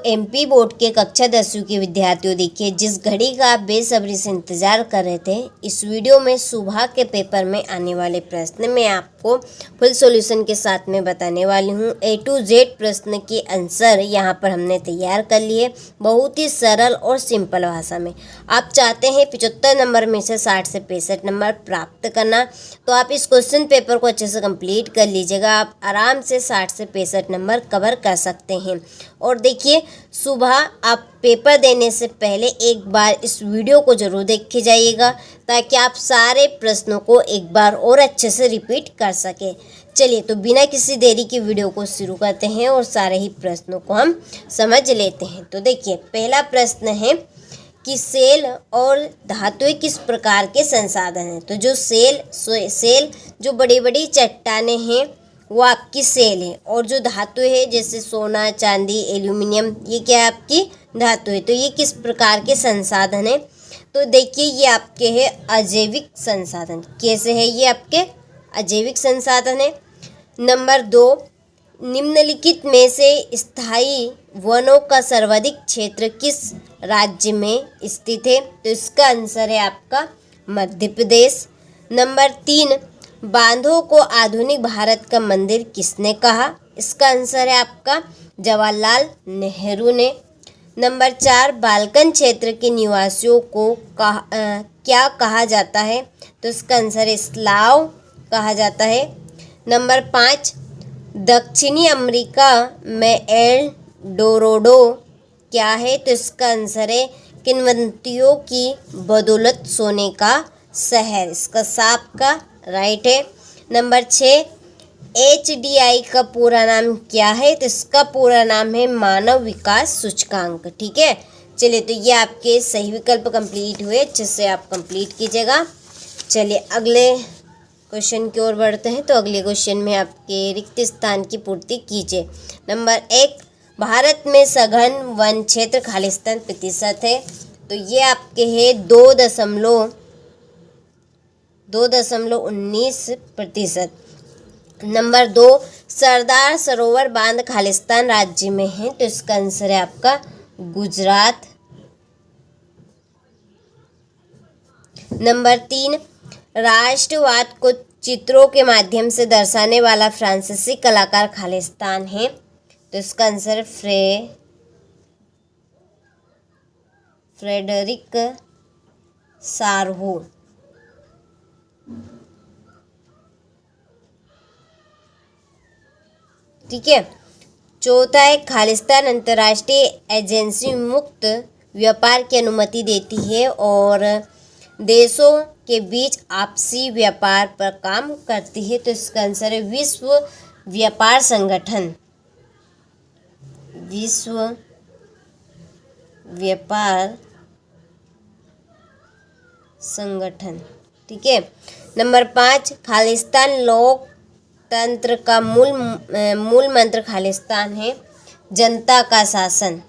MP board के कक्षा 10वीं के विद्यार्थियों, देखिए जिस घड़ी का आप बेसब्री से इंतज़ार कर रहे थे, इस वीडियो में सुबह के पेपर में आने वाले प्रश्न मैं आपको फुल सॉल्यूशन के साथ में बताने वाली हूँ। ए टू जेड प्रश्न के आंसर यहाँ पर हमने तैयार कर लिए, बहुत ही सरल और सिंपल भाषा में। आप चाहते हैं 75 नंबर में से 60 से 65 नंबर प्राप्त करना, तो आप इस क्वेश्चन पेपर को अच्छे से कंप्लीट कर लीजिएगा। आप आराम से 60 से 65 नंबर कवर कर सकते हैं। और देखिए, सुबह आप पेपर देने से पहले एक बार इस वीडियो को ज़रूर देख के जाइएगा, ताकि आप सारे प्रश्नों को एक बार और अच्छे से रिपीट कर सकें। चलिए, तो बिना किसी देरी की वीडियो को शुरू करते हैं और सारे ही प्रश्नों को हम समझ लेते हैं। तो देखिए, पहला प्रश्न है कि सेल और धातुएं किस प्रकार के संसाधन हैं। तो जो सेल जो बड़ी बड़ी चट्टानें हैं वो आपकी सेल है, और जो धातु है जैसे सोना, चांदी, एल्यूमिनियम, ये क्या है आपकी धातु है। तो ये किस प्रकार के संसाधन है। तो देखिए, ये आपके है अजैविक संसाधन। कैसे है ये आपके अजैविक संसाधन है। नंबर 2, निम्नलिखित में से स्थायी वनों का सर्वाधिक क्षेत्र किस राज्य में स्थित है। तो इसका आंसर है आपका मध्य प्रदेश। नंबर 3, बांधों को आधुनिक भारत का मंदिर किसने कहा। इसका आंसर है आपका जवाहरलाल नेहरू ने। नंबर 4, बाल्कन क्षेत्र के निवासियों को क्या कहा जाता है। तो इसका आंसर है स्लाव कहा जाता है। नंबर 5, दक्षिणी अमेरिका में एल डोराडो क्या है। तो इसका आंसर है किंवदंतियों की बदौलत सोने का शहर। इसका साफ का राइट है। नंबर 6, HDI का पूरा नाम क्या है। तो इसका पूरा नाम है मानव विकास सूचकांक। ठीक है, चलिए, तो ये आपके सही विकल्प कंप्लीट हुए, अच्छे से आप कंप्लीट कीजिएगा। चलिए, अगले क्वेश्चन की ओर बढ़ते हैं। तो अगले क्वेश्चन में आपके रिक्त स्थान की पूर्ति कीजिए। नंबर 1, भारत में सघन वन क्षेत्र खालिस्तान प्रतिशत है। तो ये आपके है 2.19%। नंबर 2, सरदार सरोवर बांध खालिस्तान राज्य में है। तो इसका आंसर है आपका गुजरात। नंबर 3, राष्ट्रवाद को चित्रों के माध्यम से दर्शाने वाला फ्रांसीसी कलाकार खालिस्तान है। तो इसका आंसर फ्रेडरिक सारहो। ठीक है, चौथा है खालिस्तान अंतर्राष्ट्रीय एजेंसी मुक्त व्यापार की अनुमति देती है और देशों के बीच आपसी व्यापार पर काम करती है। तो इसका आंसर है विश्व व्यापार संगठन। विश्व व्यापार संगठन। ठीक है। नंबर 5, खालिस्तान लोकतंत्र का मूल मंत्र खालिस्तान है जनता का शासन।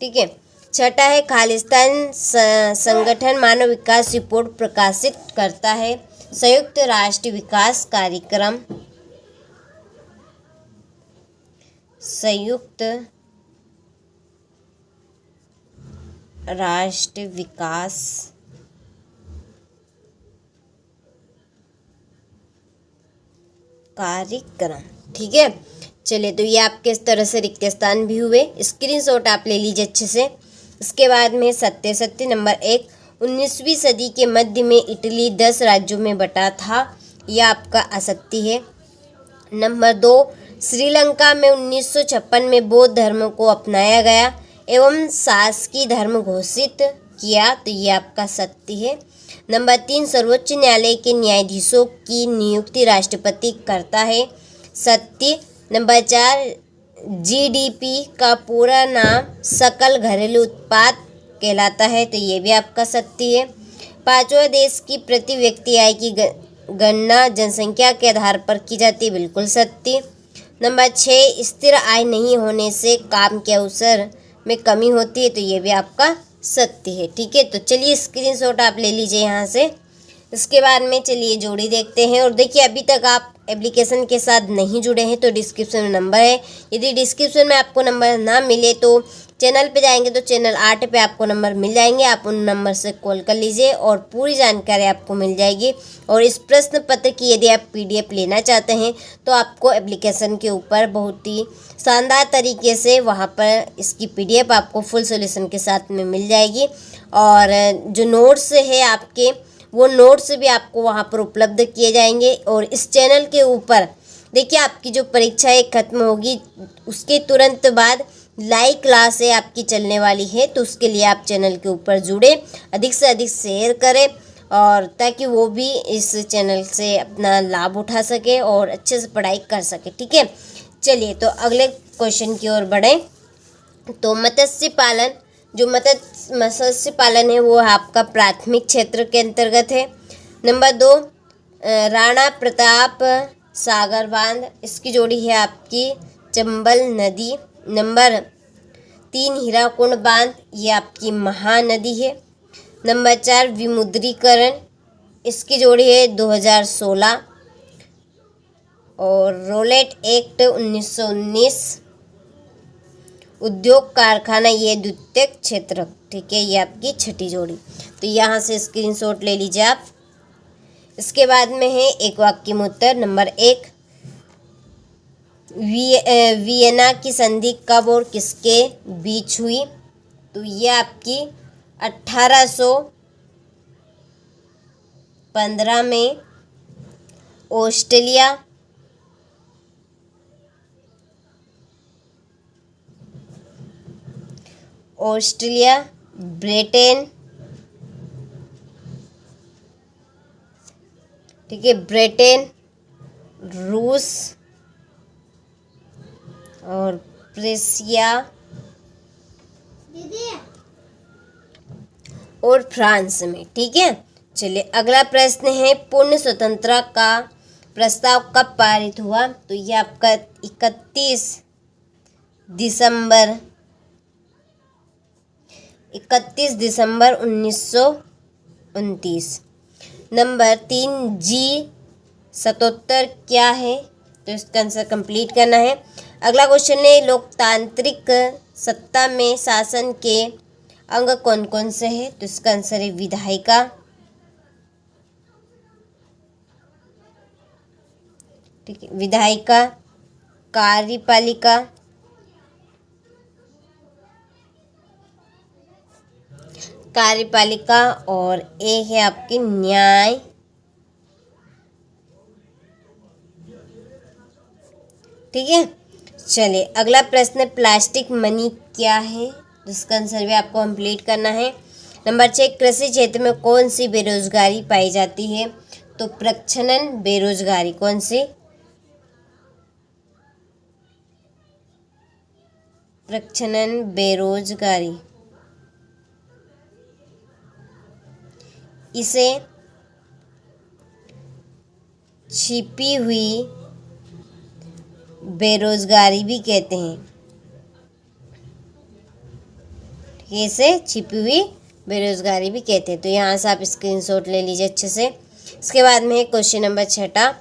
ठीक है। छठा है खालिस्तान संगठन मानव विकास रिपोर्ट प्रकाशित करता है। संयुक्त राष्ट्र विकास कार्यक्रम। संयुक्त राष्ट्र विकास कार्यक्रम। ठीक है, चलिए, तो ये आपके इस तरह से रिक्त स्थान भी हुए। स्क्रीनशॉट आप ले लीजिए अच्छे से। इसके बाद में सत्य नंबर 1, 19वीं सदी के मध्य में इटली 10 राज्यों में बटा था। यह आपका असत्य है। नंबर 2, श्रीलंका में 1956 में बौद्ध धर्म को अपनाया गया एवं शासकीय धर्म घोषित किया। तो ये आपका सत्य है। नंबर 3, सर्वोच्च न्यायालय के न्यायाधीशों की नियुक्ति राष्ट्रपति करता है। सत्य। नंबर 4, GDP का पूरा नाम सकल घरेलू उत्पाद कहलाता है। तो ये भी आपका सत्य है। 5वां, देश की प्रति व्यक्ति आय की गणना जनसंख्या के आधार पर की जाती है। बिल्कुल सत्य। नंबर 6, स्थिर आय नहीं होने से काम के अवसर में कमी होती है। तो ये भी आपका सत्य है। ठीक है, तो चलिए स्क्रीनशॉट आप ले लीजिए यहाँ से। इसके बाद में चलिए जोड़ी देखते हैं। और देखिए अभी तक आप एप्लीकेशन के साथ नहीं जुड़े हैं तो डिस्क्रिप्शन में नंबर है। यदि डिस्क्रिप्शन में आपको नंबर ना मिले तो चैनल पे जाएंगे तो चैनल 8 पे आपको नंबर मिल जाएंगे, आप उन नंबर से कॉल कर लीजिए और पूरी जानकारी आपको मिल जाएगी। और इस प्रश्न पत्र की यदि आप PDF लेना चाहते हैं तो आपको एप्लीकेशन के ऊपर बहुत ही शानदार तरीके से वहाँ पर इसकी PDF आपको फुल सॉल्यूशन के साथ में मिल जाएगी। और जो नोट्स है आपके, वो नोट्स भी आपको वहाँ पर उपलब्ध किए जाएंगे। और इस चैनल के ऊपर देखिए आपकी जो परीक्षा है ख़त्म होगी उसके तुरंत बाद लाइव क्लास है आपकी चलने वाली है, तो उसके लिए आप चैनल के ऊपर जुड़े, अधिक से अधिक शेयर करें और ताकि वो भी इस चैनल से अपना लाभ उठा सके और अच्छे से पढ़ाई कर सके। ठीक है, चलिए तो अगले क्वेश्चन की ओर बढ़ें। तो मत्स्य पालन, जो मत्स्य पालन है वो आपका प्राथमिक क्षेत्र के अंतर्गत है। नंबर 2 राणा प्रताप सागर बांध, इसकी जोड़ी है आपकी चंबल नदी। नंबर 3 हीराकुंड बांध, ये आपकी महानदी है। नंबर 4 विमुद्रीकरण, इसकी जोड़ी है 2016। और रोलेट एक्ट 1919, उद्योग कारखाना, ये द्वितीयक क्षेत्र। ठीक है, ये आपकी छठी जोड़ी। तो यहाँ से स्क्रीनशॉट ले लीजिए आप। इसके बाद में है एक वाक्य में उत्तर। नंबर 1 वियना की संधि कब और किसके बीच हुई? तो ये आपकी 1815 में ऑस्ट्रेलिया, ब्रिटेन, ठीक है, ब्रिटेन, रूस और प्रेसिया और फ्रांस में। ठीक है, चलिए अगला प्रश्न है पूर्ण स्वतंत्रता का प्रस्ताव कब पारित हुआ? तो ये आपका 31 दिसंबर 1929। नंबर 3 G77 क्या है? तो इसका आंसर कंप्लीट करना है। अगला क्वेश्चन है लोकतांत्रिक सत्ता में शासन के अंग कौन कौन से हैं? तो इसका आंसर है विधायिका, ठीक है, विधायिका, कार्यपालिका और ए है आपकी न्याय। ठीक है, चलिए अगला प्रश्न प्लास्टिक मनी क्या है? जिसका आंसर भी आपको कंप्लीट करना है। नंबर 6 कृषि क्षेत्र में कौन सी बेरोजगारी पाई जाती है? तो प्रच्छन्न बेरोजगारी। कौन सी? प्रच्छन्न बेरोजगारी। इसे छिपी हुई बेरोजगारी भी कहते हैं। इसे छिपी हुई बेरोजगारी भी कहते हैं। तो यहाँ से आप स्क्रीनशॉट ले लीजिए अच्छे से। इसके बाद में है क्वेश्चन नंबर 6।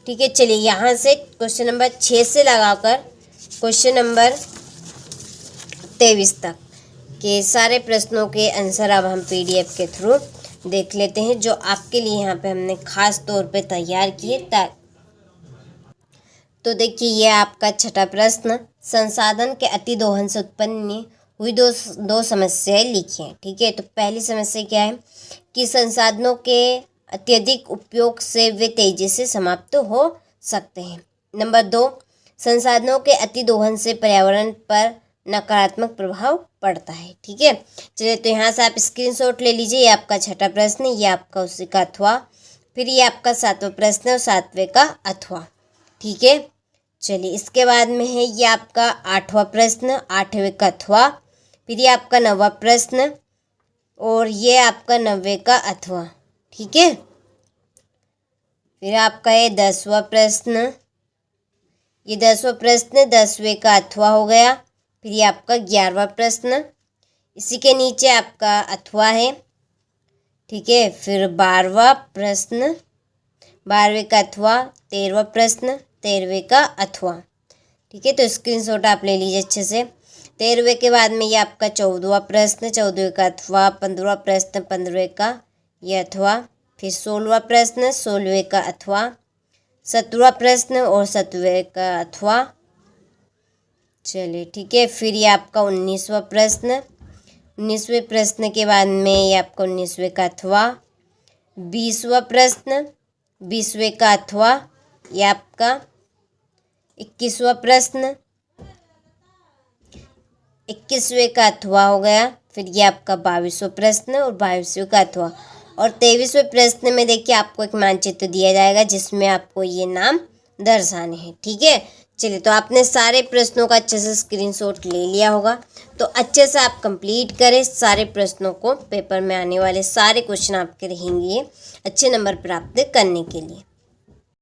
ठीक है, चलिए यहाँ से क्वेश्चन नंबर 6 से लगाकर क्वेश्चन नंबर 23 तक के सारे प्रश्नों के आंसर अब हम PDF के थ्रू देख लेते हैं, जो आपके लिए यहाँ पे हमने खास तौर पे तैयार किए। तो देखिए ये आपका 6ठा प्रश्न, संसाधन के अति दोहन से उत्पन्न हुई दो समस्याएं लिखिए। ठीक है, तो पहली समस्या क्या है कि संसाधनों के अत्यधिक उपयोग से वे तेजी से समाप्त हो सकते हैं। नंबर 2 संसाधनों के अति दोहन से पर्यावरण पर नकारात्मक प्रभाव पड़ता है। ठीक है, चलिए तो यहाँ से आप स्क्रीनशॉट ले लीजिए। ये आपका 6ठा प्रश्न, ये आपका उसी का अथवा, फिर ये आपका 7वां प्रश्न और 7वें का अथवा। ठीक है, चलिए इसके बाद में है ये आपका 8वां प्रश्न, 8वें का अथवा, फिर ये आपका 9वां प्रश्न और ये आपका 9वें का अथवा। ठीक है, फिर आपका ये 10वां प्रश्न, ये 10वां प्रश्न 10वें का अथवा हो गया। फिर ये आपका 11वां प्रश्न, इसी के नीचे आपका अथवा है, ठीक है। फिर 12वां प्रश्न, 12वें का अथवा, 13वां प्रश्न, 13वें का अथवा। ठीक है, तो स्क्रीनशॉट आप ले लीजिए अच्छे से। 13वें के बाद में ये आपका 14वां प्रश्न, 14वें का अथवा, 15वां प्रश्न, 15वें का ये अथवा, फिर 16वां प्रश्न, 16वें का अथवा, 17वां प्रश्न और 17वें का अथवा। चलिए ठीक है, फिर ये आपका 19वां प्रश्न, 19वें प्रश्न के बाद में ये आपका 19वें का अथवा, 20वां प्रश्न, 20वें का अथवा, ये आपका 21वां प्रश्न, 21वें का अथवा हो गया। फिर ये आपका 22वां प्रश्न और 22वें का अथवा। और 23वें प्रश्न में देखिए आपको एक मानचित्र दिया जाएगा जिसमें आपको ये नाम दर्शाने हैं। ठीक है, चलिए तो आपने सारे प्रश्नों का अच्छे से स्क्रीनशॉट ले लिया होगा, तो अच्छे से आप कंप्लीट करें सारे प्रश्नों को। पेपर में आने वाले सारे क्वेश्चन आपके रहेंगे अच्छे नंबर प्राप्त करने के लिए।